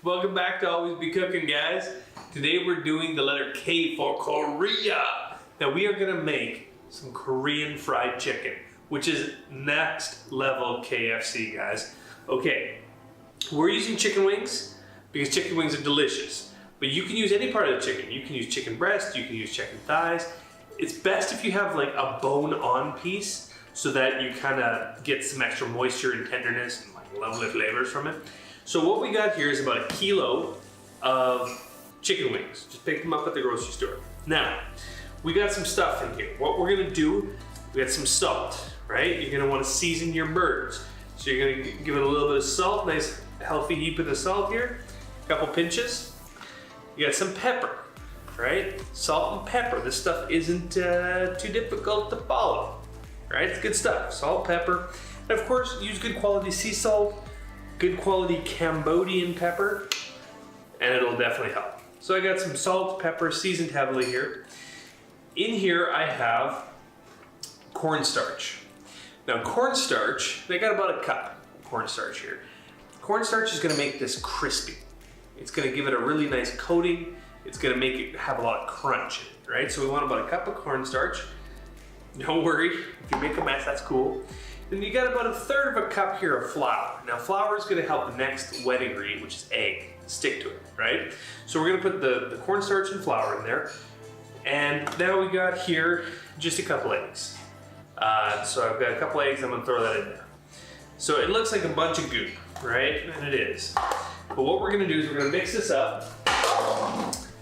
Welcome back to Always Be Cooking, guys. Today we're doing the letter K for Korea. Now we are gonna make some Korean fried chicken, which is next level KFC, guys. Okay, we're using chicken wings because chicken wings are delicious. But you can use any part of the chicken. You can use chicken breast, you can use chicken thighs. It's best if you have like a bone-on piece so that you kind of get some extra moisture and tenderness and like lovely flavors from it. So what we got here is about 1 kilo of chicken wings. Just pick them up at the grocery store. Now, we got some stuff in here. What we're gonna do, we got some salt, right? You're gonna wanna season your birds. So you're gonna give it a little bit of salt, nice healthy heap of the salt here, a couple pinches. You got some pepper, right? Salt and pepper. This stuff isn't too difficult to follow, right? It's good stuff, salt, pepper. And of course, use good quality sea salt, good quality Cambodian pepper, and it'll definitely help. So I got some salt, pepper, seasoned heavily here. In here I have cornstarch. Now cornstarch, I got about a cup of cornstarch here. Cornstarch is gonna make this crispy. It's gonna give it a really nice coating. It's gonna make it have a lot of crunch in it, right? So we want about a cup of cornstarch. Don't worry, if you make a mess, that's cool. Then you got about 1/3 of a cup here of flour. Now flour is gonna help the next wet ingredient, which is egg, stick to it, right? So we're gonna put the cornstarch and flour in there. And now we got here just a couple eggs. So I've got a couple eggs, I'm gonna throw that in there. So it looks like a bunch of goop, right? And it is. But what we're gonna do is we're gonna mix this up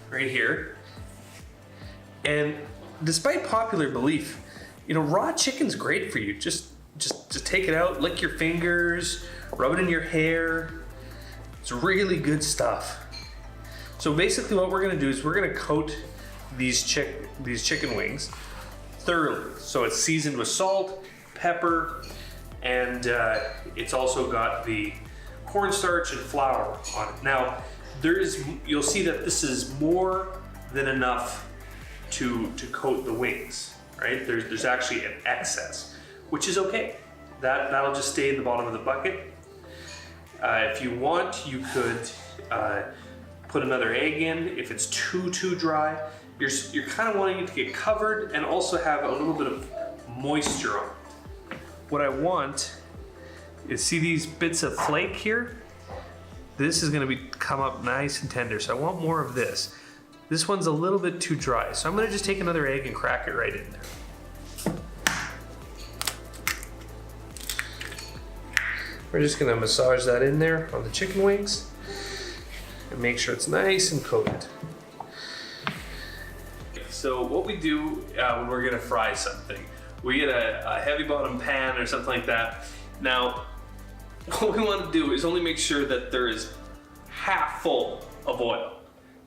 right here. And despite popular belief, you know, raw chicken's great for you. Just take it out, lick your fingers, rub it in your hair. It's really good stuff. So basically what we're gonna do is we're gonna coat these chicken wings thoroughly. So it's seasoned with salt, pepper, and it's also got the cornstarch and flour on it. Now, you'll see that this is more than enough to coat the wings, right? There's actually an excess, which is okay. That'll just stay in the bottom of the bucket. If you want, you could put another egg in. If it's too dry, you're kind of wanting it to get covered and also have a little bit of moisture on it. What I want is, see these bits of flake here? This is gonna come up nice and tender, so I want more of this. This one's a little bit too dry, so I'm gonna just take another egg and crack it right in there. We're just gonna massage that in there on the chicken wings and make sure it's nice and coated. So what we do when we're gonna fry something, we get a heavy bottom pan or something like that. Now, what we want to do is only make sure that there is half full of oil.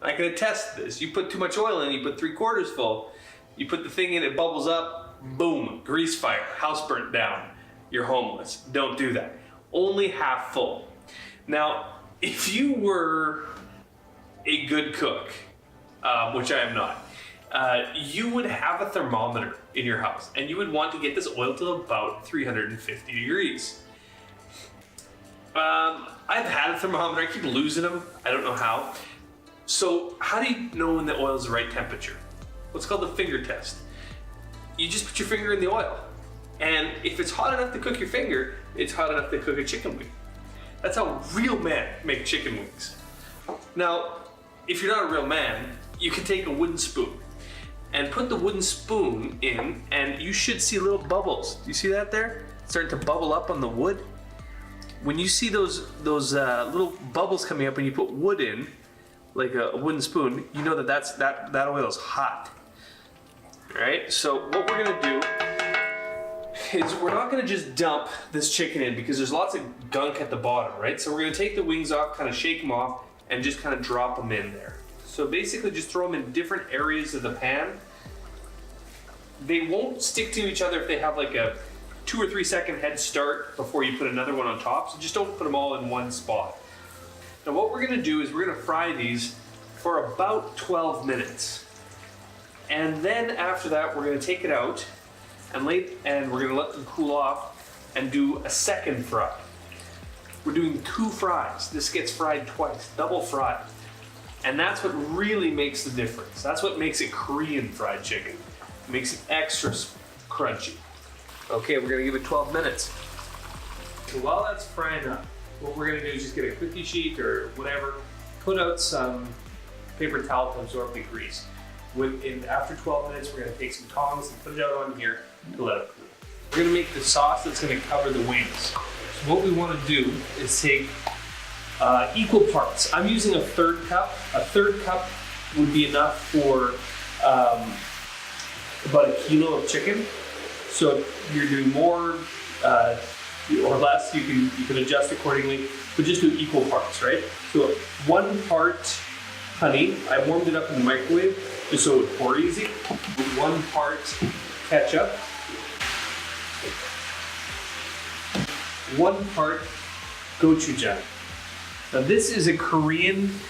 I can attest to this. You put too much oil in, you put 3/4 full, you put the thing in, it bubbles up, boom, grease fire, house burnt down, you're homeless. Don't do that. Only half full. Now, if you were a good cook, which I am not, you would have a thermometer in your house and you would want to get this oil to about 350 degrees. I've had a thermometer, I keep losing them, I don't know how. So how do you know when the oil is the right temperature? What's called the finger test. You just put your finger in the oil. And if it's hot enough to cook your finger, it's hot enough to cook a chicken wing. That's how real men make chicken wings. Now, if you're not a real man, you can take a wooden spoon and put the wooden spoon in, and you should see little bubbles. Do you see that there? It's starting to bubble up on the wood. When you see those little bubbles coming up when you put wood in, like a wooden spoon, you know that oil is hot. All right, so what we're gonna do is we're not gonna just dump this chicken in because there's lots of gunk at the bottom, right? So we're gonna take the wings off, kind of shake them off, and just kind of drop them in there. So basically just throw them in different areas of the pan. They won't stick to each other if they have like a 2 or 3 second head start before you put another one on top. So just don't put them all in one spot. Now what we're gonna do is we're gonna fry these for about 12 minutes. And then after that, we're gonna take it out and we're gonna let them cool off and do a second fry. we're doing 2 fries. This gets fried twice, double fried. And that's what really makes the difference. That's what makes it Korean fried chicken. It makes it extra crunchy. Okay, we're gonna give it 12 minutes. So while that's frying up, what we're gonna do is just get a cookie sheet or whatever, put out some paper towel to absorb the grease. After 12 minutes, we're gonna take some tongs and put it out on here to let it cool. We're gonna make the sauce that's gonna cover the wings. So what we wanna do is take equal parts. I'm using a 1/3 cup. A 1/3 cup would be enough for about 1 kilo of chicken. So if you're doing more or less, you can adjust accordingly, but just do equal parts, right? So 1 part honey, I warmed it up in the microwave just so it would pour easy. 1 part ketchup. 1 part gochujang. Now this is a Korean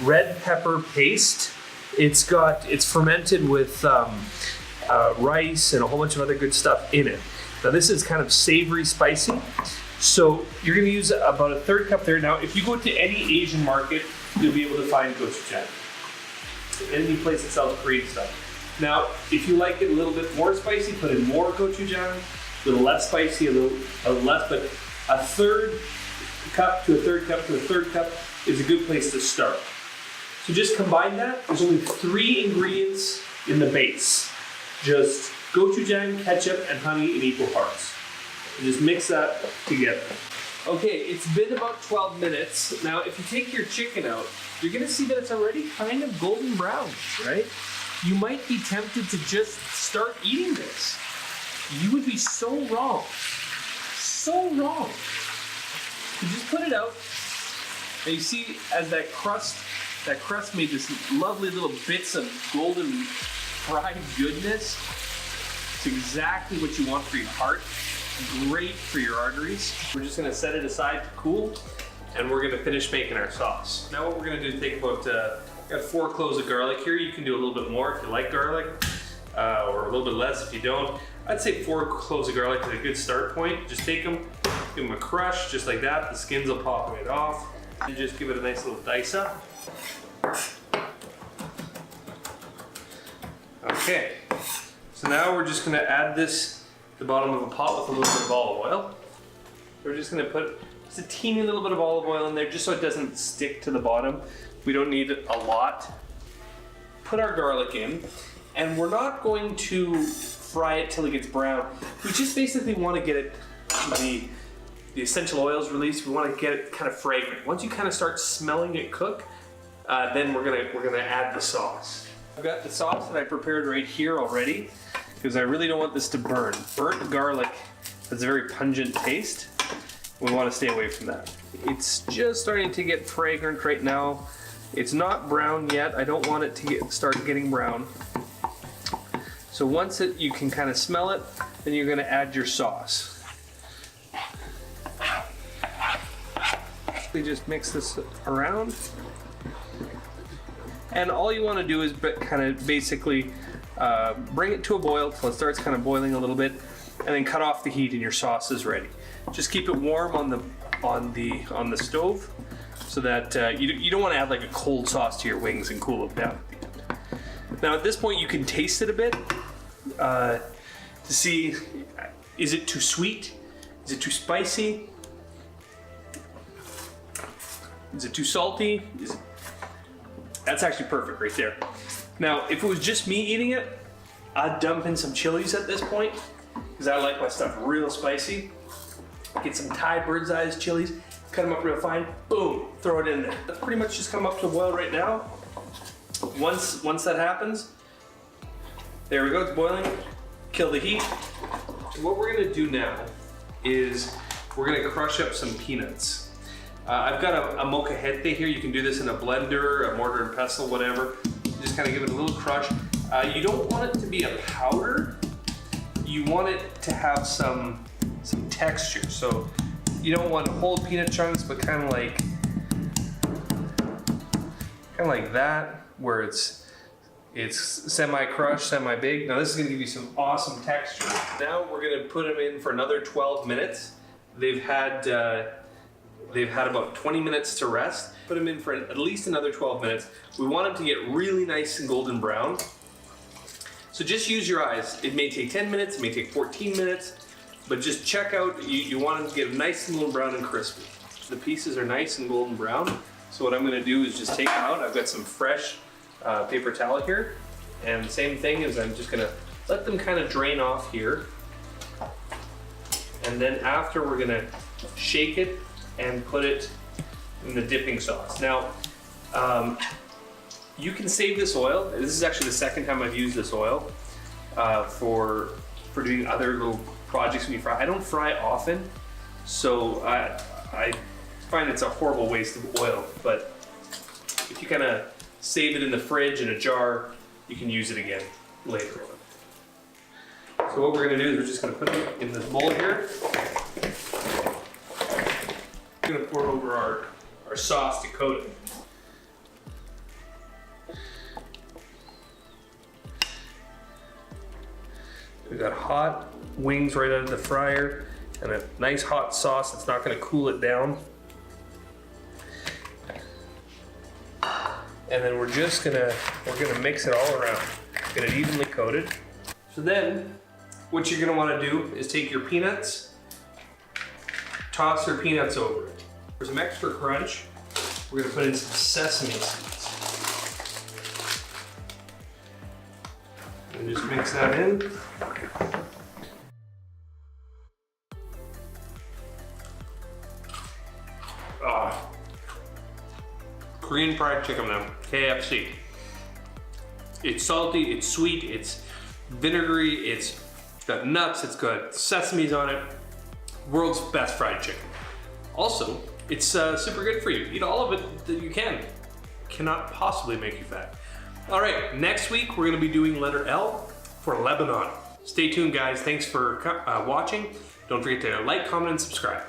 red pepper paste. It's fermented with rice and a whole bunch of other good stuff in it. Now this is kind of savory, spicy. So you're gonna use about 1/3 cup there. Now if you go to any Asian market, you'll be able to find gochujang. Any place that sells Korean stuff. Now if you like it a little bit more spicy, put in more gochujang. A little less spicy, a little less, but 1/3 cup to 1/3 cup to 1/3 cup is a good place to start. So just combine that. There's only 3 ingredients in the base. Just gochujang, ketchup, and honey in equal parts. And just mix that together. Okay, it's been about 12 minutes. Now, if you take your chicken out, you're gonna see that it's already kind of golden brown, right? You might be tempted to just start eating this. You would be so wrong. So wrong. You just put it out, and you see as that crust made this lovely little bits of golden fried goodness. It's exactly what you want for your heart. Great for your arteries. We're just gonna set it aside to cool, and we're gonna finish making our sauce. Now what we're gonna do is take about, got 4 cloves of garlic here. You can do a little bit more if you like garlic, or a little bit less if you don't. I'd say 4 cloves of garlic is a good start point. Just take them, give them a crush, just like that. The skins will pop right off. And just give it a nice little dice up. Okay, so now we're just gonna add this to the bottom of a pot with a little bit of olive oil. We're just gonna put just a teeny little bit of olive oil in there just so it doesn't stick to the bottom. We don't need a lot. Put our garlic in, and we're not going to fry it till it gets brown. We just basically want to get it, the essential oils released. We want to get it kind of fragrant. Once you kind of start smelling it cook, then we're gonna add the sauce. I've got the sauce that I prepared right here already because I really don't want this to burn. Burnt garlic has a very pungent taste. We want to stay away from that. It's just starting to get fragrant right now. It's not brown yet. I don't want it to start getting brown. So once you can kind of smell it, then you're gonna add your sauce. We just mix this around. And all you wanna do is kind of basically bring it to a boil till it starts kind of boiling a little bit, and then cut off the heat and your sauce is ready. Just keep it warm on the stove so that you don't wanna add like a cold sauce to your wings and cool them down. Now at this point you can taste it a bit to see, is it too sweet? Is it too spicy? Is it too salty? That's actually perfect right there. Now if it was just me eating it, I'd dump in some chilies at this point because I like my stuff real spicy. Get some Thai bird's eyes chilies, cut them up real fine, boom, throw it in there. That's pretty much just come up to a boil right now. Once that happens, there we go, it's boiling. Kill the heat. So what we're gonna do now is we're gonna crush up some peanuts. I've got a molcajete here. You can do this in a blender, a mortar and pestle, whatever. Just kind of give it a little crush. You don't want it to be a powder. You want it to have some texture. So you don't want whole peanut chunks, but kind of like that, where it's semi-crushed, semi-baked. Now this is gonna give you some awesome texture. Now we're gonna put them in for another 12 minutes. They've had They've had about 20 minutes to rest. Put them in for at least another 12 minutes. We want them to get really nice and golden brown. So just use your eyes. It may take 10 minutes, it may take 14 minutes, but just check out, you want them to get nice and golden brown and crispy. The pieces are nice and golden brown. So what I'm gonna do is just take them out. I've got some fresh paper towel here. And same thing is I'm just gonna let them kind of drain off here. And then after we're gonna shake it and put it in the dipping sauce. Now, you can save this oil. This is actually the second time I've used this oil for doing other little projects when you fry. I don't fry often, so I find it's a horrible waste of oil, but if you kind of save it in the fridge in a jar, you can use it again later on. So what we're gonna do is we're just gonna put it in this bowl here. We're gonna pour over our sauce to coat it. We've got hot wings right out of the fryer and a nice hot sauce that's not gonna cool it down. And then we're gonna mix it all around, get it evenly coated. So then, what you're gonna wanna do is take your peanuts, toss your peanuts over it. For some extra crunch, we're gonna put in some sesame seeds. And just mix that in. Korean fried chicken now, KFC. It's salty, it's sweet, it's vinegary, it's got nuts, it's got sesames on it. World's best fried chicken. Also, it's super good for you. Eat all of it that you can. Cannot possibly make you fat. All right, next week we're gonna be doing letter L for Lebanon. Stay tuned, guys. Thanks for watching. Don't forget to like, comment, and subscribe.